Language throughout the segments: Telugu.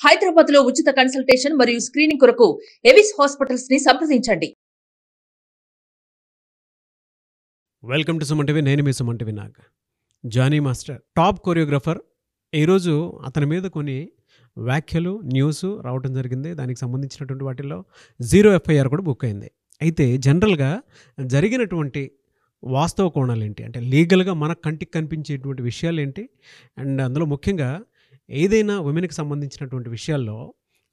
హైదరాబాద్ లో ఉచిత కన్సల్టేషన్ మరియు స్క్రీనింగ్ కొరకు ఎవిస్ హాస్పిటల్స్ ని సంప్రదించండి. Welcome to Suman TV. నేను మీ Suman TV Nag. Jani master top choreographer. ఈరోజు అతని మీద కొన్ని వ్యాఖ్యలు న్యూస్ రావడం జరిగింది. దానికి సంబంధించినటువంటి వాటిల్లో 0 FIR కూడా బుక్ అయింది. అయితే జనరల్గా జరిగినటువంటి వాస్తవ కోణాలు ఏంటి అంటే లీగల్గా మన కంటికి కనిపించేటువంటి విషయాలు ఏంటి, అండ్ అందులో ముఖ్యంగా ఏదైనా ఉమెన్కి సంబంధించినటువంటి విషయాల్లో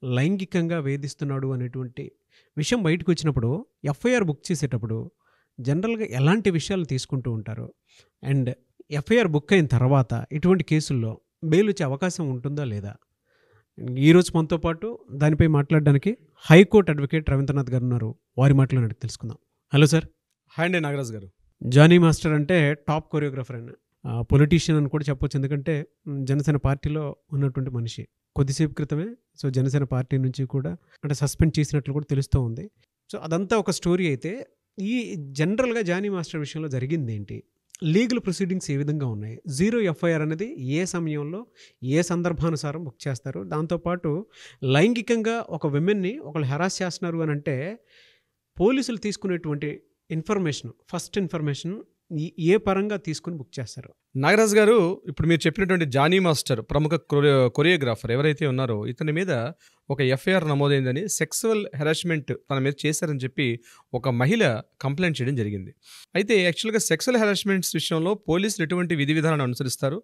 లైంగికంగా వేధిస్తున్నాడు అనేటువంటి విషయం బయటకు వచ్చినప్పుడు FIR బుక్ చేసేటప్పుడు జనరల్గా ఎలాంటి విషయాలు తీసుకుంటూ ఉంటారు, అండ్ FIR బుక్ అయిన తర్వాత ఇటువంటి కేసుల్లో బెయిల్ వచ్చే అవకాశం ఉంటుందా లేదా? ఈరోజు మనతో పాటు దానిపై మాట్లాడడానికి హైకోర్టు అడ్వకేట్ రవీంద్రనాథ్ గారు ఉన్నారు. వారి మాటలు అడిగి తెలుసుకుందాం. Hello sir. హాయ్ అండి నాగరాజ్ గారు. జానీ మాస్టర్ అంటే టాప్ కొరియోగ్రాఫర్ అని, పొలిటీషియన్ అని కూడా చెప్పొచ్చు. ఎందుకంటే జనసేన పార్టీలో ఉన్నటువంటి మనిషి. కొద్దిసేపు క్రితమే జనసేన పార్టీ నుంచి కూడా అంటే సస్పెండ్ చేసినట్లు కూడా తెలుస్తూ ఉంది. అదంతా ఒక స్టోరీ. అయితే ఈ జనరల్గా జానీ మాస్టర్ విషయంలో జరిగింది ఏంటి, లీగల్ ప్రొసీడింగ్స్ ఏ విధంగా ఉన్నాయి, 0 FIR అనేది ఏ సమయంలో ఏ సందర్భానుసారం బుక్ చేస్తారు, దాంతోపాటు లైంగికంగా ఒక విమెన్ని ఒకళ్ళు హెరాస్ చేస్తున్నారు అని అంటే పోలీసులు తీసుకునేటువంటి ఇన్ఫర్మేషన్, ఫస్ట్ ఇన్ఫర్మేషన్ ఏ పరంగా తీసుకుని బుక్ చేస్తారు? నాగరాజ్ గారు, ఇప్పుడు మీరు చెప్పినటువంటి జానీ మాస్టర్ ప్రముఖ కొరియోగ్రాఫర్ ఎవరైతే ఉన్నారో ఇతని మీద ఒక FIR నమోదైందని, సెక్సువల్ హెరాస్మెంట్ తన మీద చేశారని చెప్పి ఒక మహిళ కంప్లైంట్ చేయడం జరిగింది. అయితే యాక్చువల్గా సెక్సువల్ హెరాస్మెంట్స్ విషయంలో పోలీసులు ఎటువంటి విధి విధానాన్ని అనుసరిస్తారు,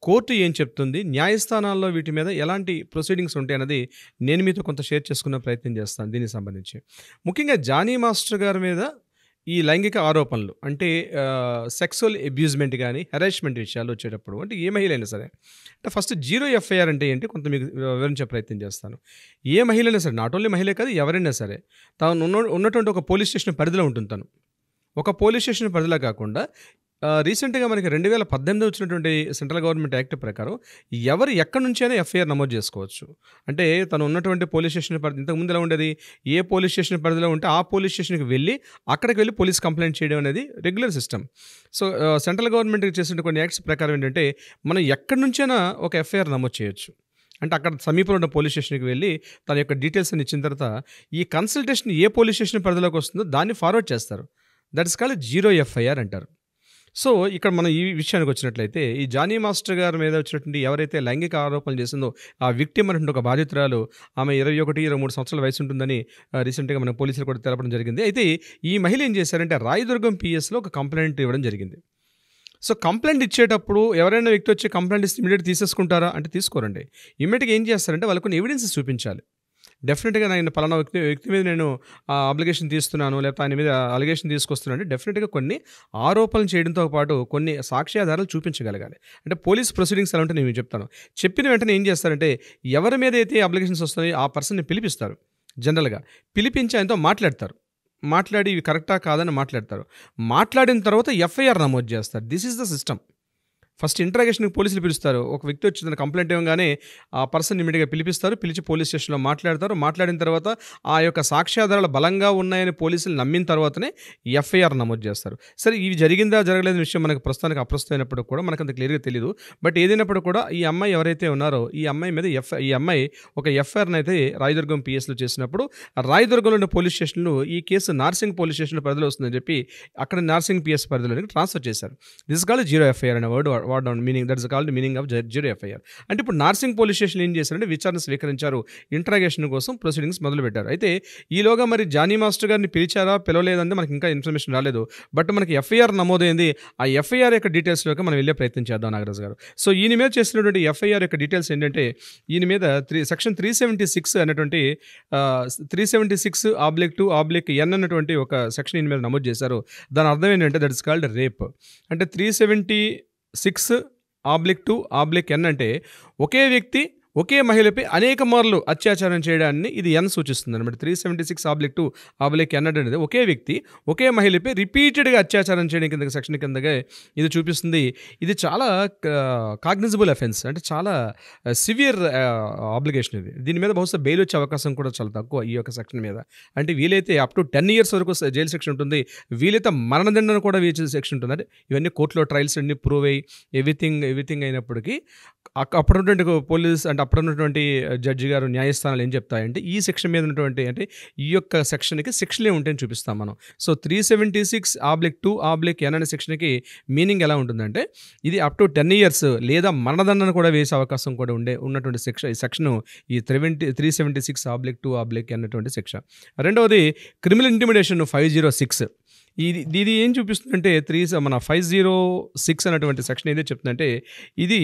కోర్టు ఏం చెప్తుంది, న్యాయస్థానాల్లో వీటి మీద ఎలాంటి ప్రొసీడింగ్స్ ఉంటాయి అన్నది నేను మీతో కొంత షేర్ చేసుకునే ప్రయత్నం చేస్తాను. దీనికి సంబంధించి ముఖ్యంగా జానీ మాస్టర్ గారి మీద ఈ లైంగిక ఆరోపణలు అంటే సెక్సువల్ అబ్యూజ్మెంట్ కానీ హెరాస్మెంట్ విషయాలు వచ్చేటప్పుడు అంటే ఏ మహిళ అయినా సరే అంటే ఫస్ట్ 0 FIR అంటే ఏంటి కొంత మీకు వివరించే ప్రయత్నం చేస్తాను. ఏ మహిళ అయినా సరే, నాట్ ఓన్లీ మహిళ కాదు, ఎవరైనా సరే తాను ఉన్నటువంటి ఒక పోలీస్ స్టేషన్ పరిధిలో ఉంటుంది. తను ఒక పోలీస్ స్టేషన్ పరిధిలో కాకుండా రీసెంట్గా మనకి 2018 వచ్చినటువంటి సెంట్రల్ గవర్నమెంట్ యాక్ట్ ప్రకారం ఎవరు ఎక్కడి నుంచైనా FIR నమోదు చేసుకోవచ్చు. అంటే తను ఉన్నటువంటి పోలీస్ స్టేషన్ పరిధి, ఇంతకుముందు ఎలా ఉండేది, ఏ పోలీస్ స్టేషన్ పరిధిలో ఉంటే ఆ పోలీస్ స్టేషన్కి వెళ్ళి అక్కడికి వెళ్ళి పోలీస్ కంప్లైంట్ చేయడం అనేది రెగ్యులర్ సిస్టమ్. సెంట్రల్ గవర్నమెంట్ చేసిన కొన్ని యాక్ట్స్ ప్రకారం ఏంటంటే మనం ఎక్కడి నుంచైనా ఒక FIR నమోదు చేయొచ్చు. అంటే అక్కడ సమీపంలో ఉన్న పోలీస్ స్టేషన్కి వెళ్ళి తన యొక్క డీటెయిల్స్ అని ఇచ్చిన తర్వాత ఈ కన్సల్టేషన్ ఏ పోలీస్ స్టేషన్ పరిధిలోకి వస్తుందో దాన్ని ఫార్వర్డ్ చేస్తారు. దట్ ఇస్ కాల్డ్ 0 FIR అంటారు. ఇక్కడ మనం ఈ విషయానికి వచ్చినట్లయితే ఈ జానీ మాస్టర్ గారి మీద వచ్చినటువంటి ఎవరైతే లైంగిక ఆరోపణలు చేసిందో ఆ విక్టిమ్ అనేటువంటి ఒక బాధితురాలు, ఆమె 21-23 సంవత్సరాల వయసు ఉంటుందని రీసెంట్గా మన పోలీసులు కూడా తెలపడం జరిగింది. అయితే ఈ మహిళ ఏం చేశారంటే రాయదుర్గం PSలో ఒక కంప్లైంట్ ఇవ్వడం జరిగింది. కంప్లైంట్ ఇచ్చేటప్పుడు ఎవరైనా వ్యక్తి వచ్చి కంప్లైంట్ ఇస్తే ఇమీడియట్ తీసేసుకుంటారా అంటే తీసుకోరండి. ఇమీడియట్గా ఏం చేస్తారంటే వాళ్ళకు కొన్ని ఎవిడెన్సెస్ చూపించాలి. డెఫినెట్గా నేను పలానా వ్యక్తి మీద నేను అప్లికేషన్ తీస్తున్నాను, లేకపోతే ఆయన మీద అలిగేషన్ తీసుకొస్తున్నాను అంటే డెఫినెట్గా కొన్ని ఆరోపణలు చేయడంతో పాటు కొన్ని సాక్ష్యాధారాలు చూపించగలగాలి. అంటే పోలీస్ ప్రొసీడింగ్స్ ఎలా ఉంటే నేను చెప్తాను. చెప్పిన వెంటనే ఏం చేస్తారంటే ఎవరి మీద అయితే అప్లికేషన్స్ వస్తున్నాయో ఆ పర్సన్ని పిలిపిస్తారు. జనరల్గా పిలిపించి ఆయనతో మాట్లాడి ఇవి కరెక్టా కాదని మాట్లాడతారు. మాట్లాడిన తర్వాత FIR నమోదు చేస్తారు. This is the system. First ఇంట్రాగేషన్కి పోలీసులు పిలుస్తారు. ఒక వ్యక్తి వచ్చి తన కంప్లైంట్ ఇవ్వగానే ఆ పర్సన్ ఇమీడియట్గా పిలిపిస్తారు. పిలిచి పోలీస్ స్టేషన్లో మాట్లాడతారు. మాట్లాడిన తర్వాత ఆ యొక్క సాక్ష్యాధారాలు బలంగా ఉన్నాయని పోలీసులు నమ్మిన తర్వాతనే FIR నమోదు చేస్తారు. సరే, ఇవి జరిగిందా జరగలేని విషయం మనకు ప్రస్తుతానికి అప్రస్తుతమైనప్పుడు కూడా మనకు అంత క్లియర్గా తెలియదు. బట్ ఏదైనప్పుడు కూడా ఈ అమ్మాయి ఎవరైతే ఉన్నారో ఈ అమ్మాయి మీద ఈ అమ్మాయి ఒక FIRని అయితే రాయదుర్గం PSలో చేసినప్పుడు రాయదుర్గంలో ఉన్న పోలీస్ స్టేషన్లు ఈ కేసు నార్సింగ్ పోలీస్ స్టేషన్ పరిధిలో వస్తుందని చెప్పి అక్కడ నార్సింగ్ PS పరిధిలోకి ట్రాన్స్ఫర్ చేశారు. దిస్ కాల్డ్ 0 FIR అనే word meaning, that is called meaning of 0 FIR. అంటే ఇప్పుడు నార్సింగ్ పోలీస్ స్టేషన్ ఏం చేశారంటే విచారణ స్వీకరించారు, ఇంట్రాగేషన్ కోసం ప్రొసీడింగ్స్ మొదలుపెట్టారు. అయితే ఈలోగా మరి జానీ మాస్టర్ గారిని పిలిచారా పిలవలేదంటే మనకి ఇంకా ఇన్ఫర్మేషన్ రాలేదు. బట్ మనకి FIR నమోదైంది. ఆ FIR యొక్క డీటెయిల్స్లోకి మనం వెళ్ళే ప్రయత్నం చేద్దాం నాగరాజ్ గారు. ఈయన మీద చేసినటువంటి FIR యొక్క డీటెయిల్స్ ఏంటంటే ఈయన మీద సెక్షన్ 376 అనేటువంటి 376/2/N అన్నటువంటి ఒక సెక్షన్ ఈయన మీద నమోదు చేశారు. దాని అర్థం ఏంటంటే దట్ ఇస్ కాల్డ్ రేప్. అంటే 376/2/N అంటే ఒకే వ్యక్తి ఒకే మహిళపై అనేక మార్లు అత్యాచారం చేయడాన్ని ఇది N సూచిస్తుంది అనమాట. 376/2/N అనేది ఒకే వ్యక్తి ఒకే మహిళపై రిపీటెడ్గా అత్యాచారం చేయడం కింద సెక్షన్ కిందగా ఇది చూపిస్తుంది. ఇది చాలా కాగ్నిజబుల్ అఫెన్స్, అంటే చాలా సివియర్ ఆబ్లిగేషన్. దీని మీద బహుశా బెయిల్ వచ్చే అవకాశం కూడా చాలా తక్కువ ఈ యొక్క సెక్షన్ మీద. అంటే వీలైతే అప్ టు 10 years వరకు జైలు శిక్ష ఉంటుంది, వీలైతే మరణదండన కూడా వేసే సెక్షన్ ఉంటుంది. అంటే ఇవన్నీ కోర్టులో ట్రయల్స్ అన్ని ప్రూవ్ అయ్యి ఎవ్రీథింగ్ అయినప్పటికీ అప్పుడున్నటువంటి పోలీస్ అంటే అంటే అప్పుడున్నటువంటి జడ్జి గారు న్యాయస్థానాలు ఏం చెప్తాయంటే ఈ సెక్షన్ మీద ఉన్నటువంటి అంటే ఈ యొక్క సెక్షన్కి శిక్షలే ఉంటాయని చూపిస్తాం మనం. సో 376/2/N అనే సెక్షన్కి మీనింగ్ ఎలా ఉంటుందంటే ఇది అప్ టు 10 years లేదా మరణదండన కూడా వేసే అవకాశం కూడా ఉన్నటువంటి ఈ సెక్షను ఈ 376/2/N అన్నటువంటి సెక్షన్. రెండవది క్రిమినల్ ఇంటిమిడేషన్ 506. ఇది ఏం చూపిస్తుందంటే మన 506 అనేటువంటి సెక్షన్ ఏదో చెప్తుందంటే ఇది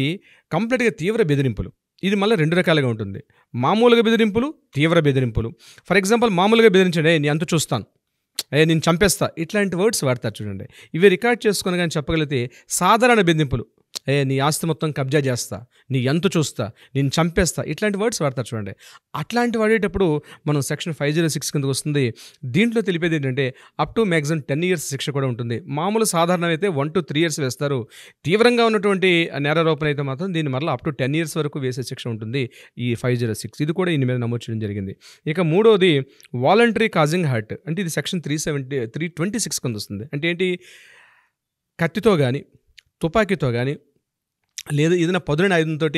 కంప్లీట్గా తీవ్ర బెదిరింపులు. ఇది మళ్ళీ 2 రకాలుగా ఉంటుంది. మామూలుగా బెదిరింపులు, తీవ్ర బెదిరింపులు. ఫర్ ఎగ్జాంపుల్ మామూలుగా బెదిరించండి, నేను అంత చూస్తాను, నేను చంపేస్తా, ఇట్లాంటి వర్డ్స్ వాడతారు చూడండి. ఇవి రికార్డ్ చేసుకొని కానీ చెప్పగలిగితే సాధారణ బెదిరింపులు, నీ ఆస్తి మొత్తం కబ్జా చేస్తా, నీ ఎంత చూస్తా, నేను చంపేస్తా, ఇట్లాంటి వర్డ్స్ వాడతారు చూడండి. అట్లాంటి వాడేటప్పుడు మనం సెక్షన్ 506 కిందకు వస్తుంది. దీంట్లో తెలిపేది ఏంటంటే అప్ టు మ్యాక్సిమం 10 years శిక్ష కూడా ఉంటుంది. మామూలు సాధారణ అయితే 1 to 3 years వేస్తారు. తీవ్రంగా ఉన్నటువంటి నేరారోపణ అయితే మాత్రం దీన్ని మరలా అప్ టు 10 years వరకు వేసే శిక్ష ఉంటుంది ఈ 506. ఇది కూడా దీని మీద నమోదు చేయడం జరిగింది. ఇక మూడోది వాలంటరీ కాజింగ్ హర్ట్, అంటే ఇది సెక్షన్ 326 కింద వస్తుంది. అంటే ఏంటి, కత్తితో కానీ తుపాకీతో కానీ లేదా ఏదైనా పదునైన ఆయుధంతో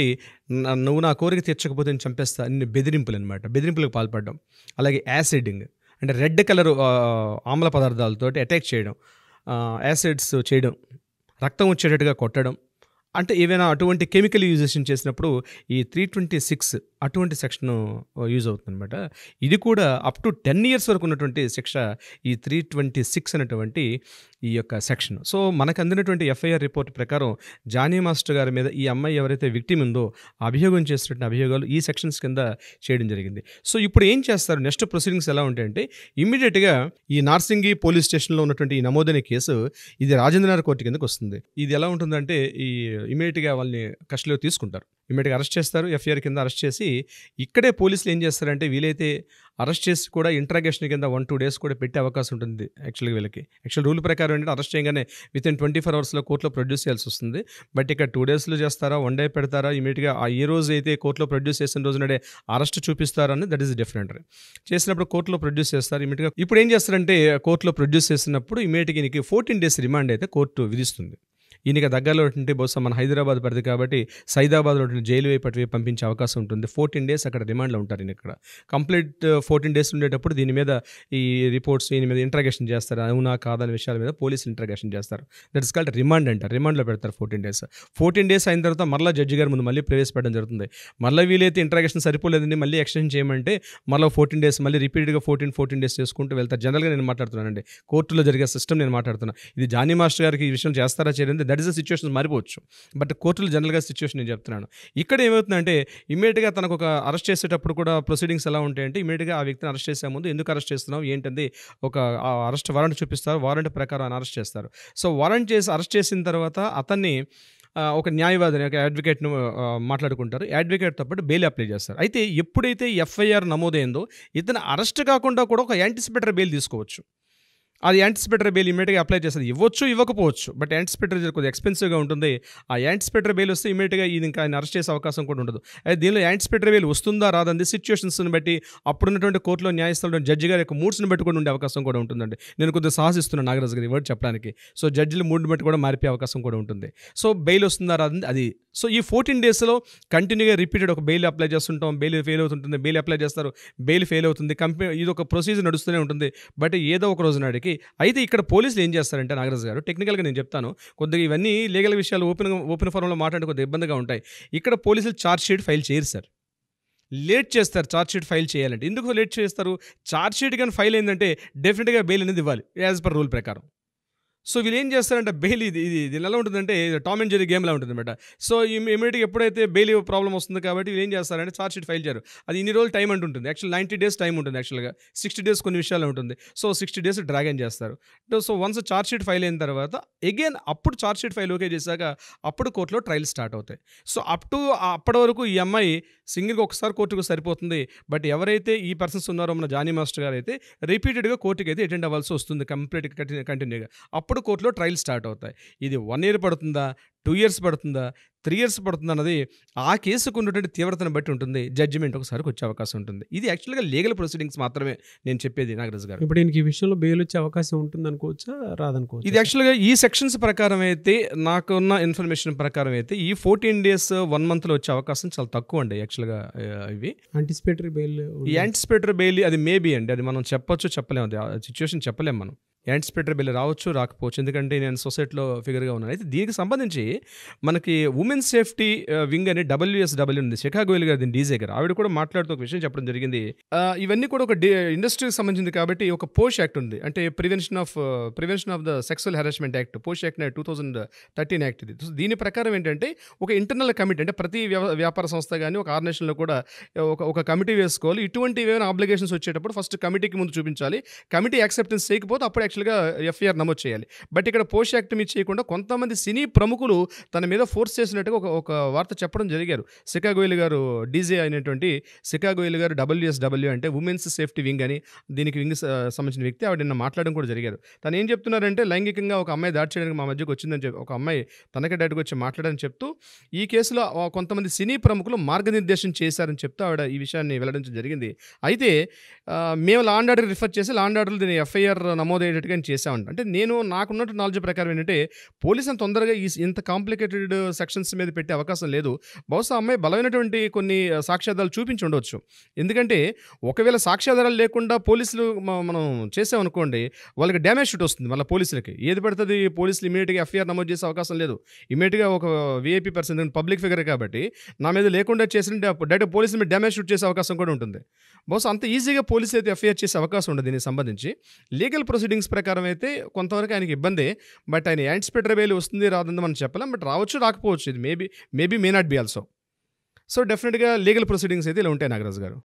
నువ్వు నా కోరిక తీర్చకపోతే నేను చంపేస్తా అన్ని బెదిరింపులు అనమాట. బెదిరింపులకు పాల్పడడం. అలాగే యాసిడింగ్ అంటే రెడ్ కలర్ ఆమ్ల పదార్థాలతో అటాక్ చేయడం, యాసిడ్స్ చేయడం, రక్తం వచ్చేటట్టుగా కొట్టడం, అంటే ఏవైనా అటువంటి కెమికల్ యూజేషన్ చేసినప్పుడు ఈ 326 అటువంటి సెక్షన్ యూజ్ అవుతుంది అనమాట. ఇది కూడా అప్ టు 10 years వరకు ఉన్నటువంటి శిక్ష ఈ 326 అనేటువంటి ఈ యొక్క సెక్షన్. సో మనకు అందినటువంటి ఎఫ్ఐఆర్ రిపోర్ట్ ప్రకారం జానీ మాస్టర్ గారి మీద ఈ అమ్మాయి ఎవరైతే విక్టిమ్ ఉందో అభియోగం చేసినటువంటి అభియోగాలు ఈ సెక్షన్స్ కింద చేయడం జరిగింది. సో ఇప్పుడు ఏం చేస్తారు, నెక్స్ట్ ప్రొసీడింగ్స్ ఎలా ఉంటాయంటే ఇమ్మీడియట్గా ఈ నార్సింగి పోలీస్ స్టేషన్లో ఉన్నటువంటి ఈ నమోదైన కేసు ఇది రాజేంద్రనగర్ కోర్టు కిందకు వస్తుంది. ఇది ఎలా ఉంటుందంటే ఈ ఇమీడియట్గా వాళ్ళని కస్టడీలో తీసుకుంటారు, ఇమీడియట్గా అరెస్ట్ చేస్తారు. ఎఫ్ఐఆర్ కింద అరెస్ట్ చేసి ఇక్కడే పోలీసులు ఏం చేస్తారంటే వీలైతే అరెస్ట్ చేసి కూడా ఇంట్రాగేషన్ కింద 1-2 days కూడా పెట్టే అవకాశం ఉంటుంది. యాక్చువల్గా వీళ్ళకి రూల్ ప్రకారం ఏంటంటే అరెస్ట్ చేయగానే వితిన్ 24 hours కోర్టులో ప్రొడ్యూస్ చేయాల్సి వస్తుంది. బట్ ఇక్కడ 2 days చేస్తారా, 1 day పెడతారా, ఇమీడియట్గా ఏ రోజు అయితే కోర్టులో ప్రొడ్యూస్ చేసిన రోజు నాడే అరెస్ట్ చూపిస్తారని దట్ ఈస్ డిఫరెంట్. చేసినప్పుడు కోర్టులో ప్రొడ్యూస్ చేస్తారు ఇమీడియట్గా. ఇప్పుడు ఏం చేస్తారంటే కోర్టులో ప్రొడ్యూస్ చేసినప్పుడు ఇమీడియట్గా ఈయనకి 14 days రిమాండ్ అయితే కోర్టు విధిస్తుంది. ఈయనకి దగ్గరలో ఉంటే బహుశా మన హైదరాబాద్ పరిధి కాబట్టి సైదాబాద్లో జైలు వైపు పంపించే అవకాశం ఉంటుంది. 14 days అక్కడ రిమాండ్లో ఉంటారు. ఈయన ఇక్కడ కంప్లీట్ 14 days ఉండేటప్పుడు దీని మీద ఈ రిపోర్ట్స్ దీని మీద ఇంట్రాగేషన్ చేస్తారు, అవునా కాదని విషయాల మీద పోలీసులు ఇంట్రాగేషన్ చేస్తారు. దట్ ఇస్ కాల్డ్ రిమాండ్ అంటారు. రిమాండ్లో పెడతారు 14 days. 14 days అయిన తర్వాత మళ్ళీ జడ్జి గారి ముందు మళ్ళీ ప్రవేశపెట్టడం జరుగుతుంది. మళ్ళీ వీలైతే ఇంట్రాగేషన్ సరిపోలేదండి మళ్ళీ ఎక్స్టెండ్ చేయమంటే మళ్ళీ 14 days మళ్ళీ రిపీటెడ్గా 14 days చేసుకుంటూ వెళ్తారు. జనరల్గా నేను మాట్లాడుతున్నానండి, కోర్టులో జరిగే సిస్టమ్ నేను మాట్లాడుతున్నా. ఇది జానీ మాస్టర్ గారికి ఈ విషయం చేస్తారా చేయలేదు దట్ ఈస్ ద సిచ్యువేషన్ మారిపోవచ్చు. బట్ కోర్టులో జనరల్గా సిచ్యువేషన్ నేను చెప్తున్నాను. ఇక్కడ ఏమవుతుందంటే ఇమీడియట్గా తనకు ఒక అరెస్ట్ చేసేటప్పుడు కూడా ప్రొసీడింగ్స్ ఎలా ఉంటాయంటే ఇమీడియట్గా ఆ వ్యక్తిని అరెస్ట్ చేసే ముందు ఎందుకు అరెస్ట్ చేస్తున్నావు ఏంటంది ఒక అరెస్ట్ వారెంట్ చూపిస్తారు, వారెంట్ ప్రకారం ఆయన అరెస్ట్ చేస్తారు. సో వారెంట్ చేసి అరెస్ట్ చేసిన తర్వాత అతన్ని ఒక న్యాయవాదిని ఒక అడ్వకేట్ను మాట్లాడుకుంటారు. అడ్వకేట్తో పాటు బెయిల్ అప్లై చేస్తారు. అయితే ఎప్పుడైతే ఎఫ్ఐఆర్ నమోదైందో ఇతను అరెస్ట్ కాకుండా కూడా ఒక యాంటిసిపేటరీ బెయిల్ తీసుకోవచ్చు. అది యాంటిసిపేటరీ బెయిల్ ఇమీడియట్గా అప్లై చేస్తుంది. ఇవ్వచ్చు ఇవ్వకపోవచ్చు, బట్ యాంటిసిపేటరీ కొద్దిగా ఎక్స్పెన్సివ్గా ఉంటుంది. ఆ యాంటిసిపేటరీ బెయిల్ వస్తే ఇమీడియట్గా ఇది ఇంకా ఆయన అరెస్ట్ చేసే అవకాశం కూడా ఉండదు. అయితే దీనిలో యాంటిసిపేటరీ బెయిల్ వస్తుందా రాదండి సిచ్యువేషన్స్ని బట్టి అప్పుడున్నటువంటి కోర్టులో న్యాయస్థానంలో జడ్జి గారి యొక్క మూడ్స్ని బట్టి కూడా ఉండే అవకాశం కూడా ఉంటుందండి. నేను కొద్దిగా సాహసిస్తున్నాను నాగరాజు గారి వర్డ్ చెప్పడానికి. సో జడ్జిల మూడ్ని బట్టి కూడా మారిపోయే అవకాశం కూడా ఉంటుంది. సో బెయిల్ వస్తుందా రాదండి అది. సో ఈ 14 daysలో కంటిన్యూగా రిపీటెడ్ ఒక బెయిల్ అప్లై చేస్తుంటాం, బెయిల్ ఫెయిల్ అవుతుంటుంది, బెయిల్ అప్లై చేస్తారు, బెయిల్ ఫెయిల్ అవుతుంది, ఇది ఒక ప్రొసీజర్ నడుస్తూనే ఉంటుంది. బట్ ఏదో ఒక రోజు నాటికి అయితే ఇక్కడ పోలీసులు ఏం చేస్తారంటే నాగరాజు గారు టెక్నికల్గా నేను చెప్తాను, కొద్దిగా ఇవన్నీ లీగల్ విషయాలు ఓపెన్ ఫోరంలో మాట్లాడే కొద్దిగా ఇబ్బందిగా ఉంటాయి. ఇక్కడ పోలీసులు ఛార్జ్ షీట్ ఫైల్ చేయరు సార్, లేట్ చేస్తారు ఛార్జ్ షీట్ ఫైల్ చేయాలంటే. ఎందుకు లేట్ చేస్తారు, ఛార్జ్ షీట్ కానీ ఫైల్ అయిందంటే డెఫినెట్గా బెయిల్ అనేది ఇవ్వాలి యాజ్ పర్ రూల్ ప్రకారం. సో వీళ్ళు ఏం చేస్తారంటే బెయిల్ ఇది ఎలా ఉంటుందంటే టామ్ అండ్ జెర్రీ గేమ్లా ఉంటుంది అనమాట. సో ఇమీడియట్గా ఎప్పుడైతే బెయిల్ ప్రాబ్లం వస్తుంది కాబట్టి వీళ్ళు ఏం చేస్తారంటే ఛార్జ్ షీట్ ఫైల్ చేయరు. అది ఇన్ని రోజులు టైం అంటుంటుంది. యాక్చువల్ 90 days టైం ఉంటుంది, యాక్చువల్గా 60 days కొన్ని విషయాలు ఉంటుంది. సో 60 days డ్రాగన్ చేస్తారు. So once charge sheet file అయిన తర్వాత అగైన్ అప్పుడు ఛార్జ్ షీట్ ఫైల్ ఓకే చేశాక అప్పుడు కోర్టులో ట్రయల్ స్టార్ట్ అవుతాయి. సో అప్పటి వరకు ఈ అమ్మాయి సింగిల్గా ఒకసారి కోర్టుకు సరిపోతుంది. బట్ ఎవరైతే ఈ పర్సన్స్ ఉన్నారో మన జానీ మాస్టర్ గారు అయితే రిపీటెడ్గా కోర్టుకి అయితే అటెండ్ అవ్వాల్సి వస్తుంది కంప్లీట్గా కంటిన్యూగా. అప్పుడు కోర్టులో ట్రయల్ స్టార్ట్ అవుతాయి. ఇది 1 year పడుతుందా, 2 years పడుతుందా, 3 years పడుతుందా అన్నది ఆ కేసుకు ఉన్నటువంటి తీవ్రతను బట్టి ఉంటుంది. జడ్జిమెంట్ ఒకసారికి వచ్చే అవకాశం ఉంటుంది. ఇది యాక్చువల్గా లీగల్ ప్రొసీడింగ్స్ మాత్రమే నేను చెప్పేది నాగరాజు గారు. ఇప్పుడు ఈయనకి ఈ విషయంలో బెయిల్ వచ్చే అవకాశం ఉంటుంది అనుకోవచ్చా, రాదనుకోవచ్చు? ఇది యాక్చువల్గా ఈ సెక్షన్స్ ప్రకారం అయితే, నాకున్న ఇన్ఫర్మేషన్ ప్రకారం అయితే ఈ 14 days 1 monthలో వచ్చే అవకాశం చాలా తక్కువ అండి. యాక్చువల్గా ఇవి యాంటిసిపేటరీ బెయిల్, ఈ యాంటిసిపేటరీ బెయిల్ అది మేబీ అండి, అది మనం చెప్పొచ్చు చెప్పలేము, అది సిచ్యువేషన్ చెప్పలేము మనం. యాంటిసిపేటరీ బెయిల్ రావచ్చు, రాకపోవచ్చు, ఎందుకంటే నేను సొసైటీలో ఫిగర్గా ఉన్నాను. అయితే దీనికి సంబంధించి మనకి ఉమెన్ సేఫ్టీ వింగ్ అని WSW ఉంది, శిఖాగోయల్ గారు, దీని డీజే గారు, ఆవిడ కూడా మాట్లాడుతూ ఒక విషయం చెప్పడం జరిగింది. ఇవన్నీ కూడా ఒక ఇండస్ట్రీకి సంబంధించింది కాబట్టి ఒక పోష్ యాక్ట్ ఉంది, అంటే prevention of the sexual harassment act, posh act 2013 act ఇది. దీని ప్రకారం ఏంటంటే ఒక ఇంటర్నల్ కమిటీ, అంటే ప్రతి వ్యాపార సంస్థ కానీ ఒక ఆర్గనైజేషన్లో కూడా ఒక కమిటీ వేసుకోవాలి. ఇటువంటి ఏమైనా ఆబ్లిగేషన్స్ వచ్చేటప్పుడు ఫస్ట్ కమిటీకి ముందు చూపించాలి. కమిటీ యాక్సెప్టెన్స్ చేయకపోతే అప్పుడు యాక్చువల్గా FIR నమోదు చేయాలి. బట్ ఇక్కడ పోష్ యాక్ట్ మీద చేయకుండా కొంతమంది సినీ ప్రముఖులు తన మీద ఫోర్స్ చేసినట్టుగా ఒక వార్త చెప్పడం జరిగారు. శిఖాగోయల్ గారు, డీజే అయినటువంటి శిఖాగోయల్ గారు, WSW అంటే ఉమెన్స్ సేఫ్టీ వింగ్ అని, దీనికి వింగ్ సంబంధించిన వ్యక్తి, ఆవిడ నిన్న మాట్లాడడం కూడా జరిగారు. తను ఏం చెప్తున్నారంటే, లైంగికంగా ఒక అమ్మాయి దాడి చేయడానికి మా మధ్యకు వచ్చిందని చెప్పి, ఒక అమ్మాయి తనకే డైరెక్ట్గా వచ్చి మాట్లాడని చెప్తూ, ఈ కేసులో కొంతమంది సినీ ప్రముఖులు మార్గనిర్దేశం చేశారని చెప్తూ ఆవిడ ఈ విషయాన్ని వెల్లడించడం జరిగింది. అయితే మేము లా అండ్ ఆర్డర్ రిఫర్ చేసి లా అండ్ ఆర్డర్లో దీన్ని FIR నమోదయ్యేటట్టుగా చేసామంట. అంటే నాకున్నట్టు నాలెడ్జ్ ప్రకారం ఏంటంటే, పోలీసులు తొందరగా ఇంత కాంప్లికేటెడ్ సెక్షన్స్ మీద పెట్టే అవకాశం లేదు. బహుశా అమ్మాయి బలమైనటువంటి కొన్ని సాక్ష్యాధారాలు చూపించి ఉండవచ్చు. ఎందుకంటే ఒకవేళ సాక్ష్యాధారాలు లేకుండా పోలీసులు మనం చేసామనుకోండి, వాళ్ళకి డ్యామేజ్ షూట్ వస్తుంది. మళ్ళీ పోలీసులకి ఏది పడుతుంది, పోలీసులు ఇమీడియట్గా FIR నమోదు చేసే అవకాశం లేదు. ఇమీడియట్గా ఒక VIP పర్సన్, పబ్లిక్ ఫిగర్ కాబట్టి నా మీద లేకుండా చేసిన డైరెక్ట్ పోలీసుల మీద డ్యామేజ్ షూట్ చేసే అవకాశం కూడా ఉంటుంది. బహుశా అంత ఈజీగా పోలీసు అయితే FIR చేసే అవకాశం ఉండదు. దీనికి సంబంధించి లీగల్ ప్రొసీడింగ్స్ ప్రకారం అయితే కొంతవరకు ఆయనకి ఇబ్బందే. బట్ ఆయన యాంటిసిపేటరీ బెయిల్ వస్తుంది రాదని మనం చెప్పలేం. బట్ రావచ్చు, రాకపోవచ్చు. ఇది maybe may not be also. So డెఫినెట్గా లీగల్ ప్రొసీడింగ్స్ అయితే ఇలా ఉంటాయి నాగరాజు గారు.